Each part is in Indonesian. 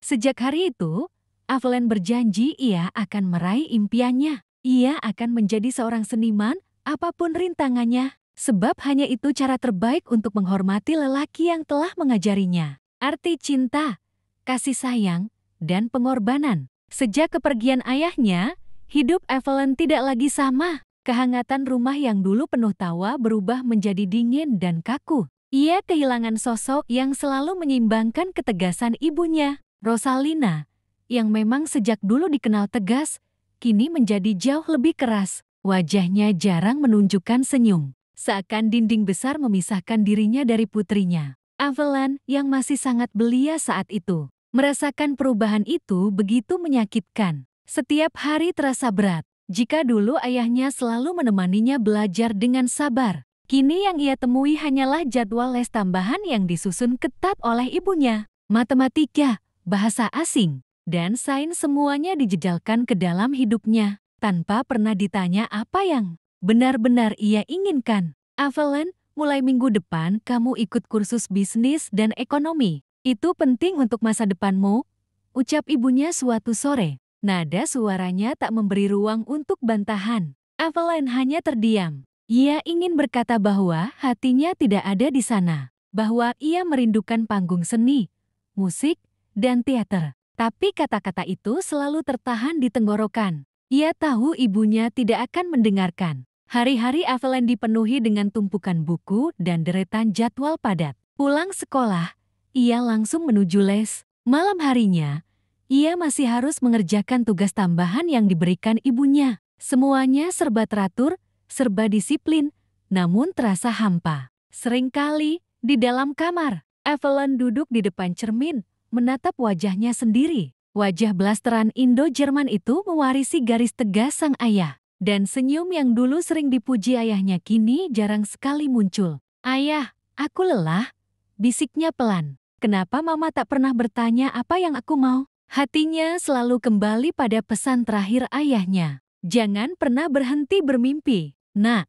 Sejak hari itu, Evelyn berjanji ia akan meraih impiannya. Ia akan menjadi seorang seniman, apapun rintangannya, sebab hanya itu cara terbaik untuk menghormati lelaki yang telah mengajarinya. Arti cinta, kasih sayang, dan pengorbanan. Sejak kepergian ayahnya, hidup Evelyn tidak lagi sama. Kehangatan rumah yang dulu penuh tawa berubah menjadi dingin dan kaku. Ia kehilangan sosok yang selalu menyeimbangkan ketegasan ibunya, Rosalina, yang memang sejak dulu dikenal tegas, kini menjadi jauh lebih keras. Wajahnya jarang menunjukkan senyum, seakan dinding besar memisahkan dirinya dari putrinya. Evelyn, yang masih sangat belia saat itu, merasakan perubahan itu begitu menyakitkan. Setiap hari terasa berat. Jika dulu ayahnya selalu menemaninya belajar dengan sabar, kini yang ia temui hanyalah jadwal les tambahan yang disusun ketat oleh ibunya. Matematika, bahasa asing, dan sains semuanya dijejalkan ke dalam hidupnya, tanpa pernah ditanya apa yang benar-benar ia inginkan. Evelyn, mulai minggu depan kamu ikut kursus bisnis dan ekonomi. Itu penting untuk masa depanmu, ucap ibunya suatu sore. Nada suaranya tak memberi ruang untuk bantahan. Evelyn hanya terdiam. Ia ingin berkata bahwa hatinya tidak ada di sana, bahwa ia merindukan panggung seni, musik, dan teater. Tapi kata-kata itu selalu tertahan di tenggorokan. Ia tahu ibunya tidak akan mendengarkan. Hari-hari Evelyn dipenuhi dengan tumpukan buku dan deretan jadwal padat. Pulang sekolah, ia langsung menuju les. Malam harinya, ia masih harus mengerjakan tugas tambahan yang diberikan ibunya. Semuanya serba teratur, serba disiplin, namun terasa hampa. Seringkali, di dalam kamar, Evelyn duduk di depan cermin, menatap wajahnya sendiri. Wajah blasteran Indo-Jerman itu mewarisi garis tegas sang ayah. Dan senyum yang dulu sering dipuji ayahnya kini jarang sekali muncul. "Ayah, aku lelah," bisiknya pelan. "Kenapa mama tak pernah bertanya apa yang aku mau?" Hatinya selalu kembali pada pesan terakhir ayahnya. Jangan pernah berhenti bermimpi, nak.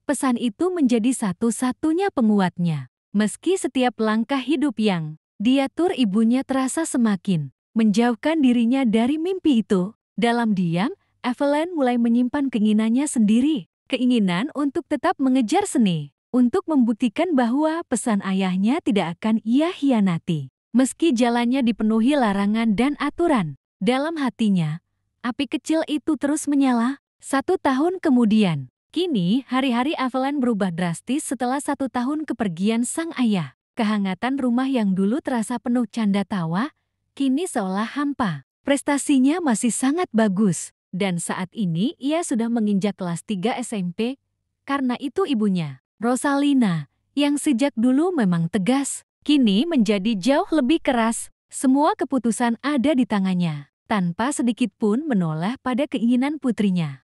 Pesan itu menjadi satu-satunya penguatnya. Meski setiap langkah hidup yang diatur ibunya terasa semakin menjauhkan dirinya dari mimpi itu. Dalam diam, Evelyn mulai menyimpan keinginannya sendiri. Keinginan untuk tetap mengejar seni. Untuk membuktikan bahwa pesan ayahnya tidak akan ia hianati. Meski jalannya dipenuhi larangan dan aturan, dalam hatinya, api kecil itu terus menyala. 1 tahun kemudian, kini hari-hari Evelyn berubah drastis setelah 1 tahun kepergian sang ayah. Kehangatan rumah yang dulu terasa penuh canda tawa, kini seolah hampa. Prestasinya masih sangat bagus, dan saat ini ia sudah menginjak kelas 3 SMP. Karena itu ibunya, Rosalina, yang sejak dulu memang tegas, kini menjadi jauh lebih keras. Semua keputusan ada di tangannya, tanpa sedikit pun menoleh pada keinginan putrinya.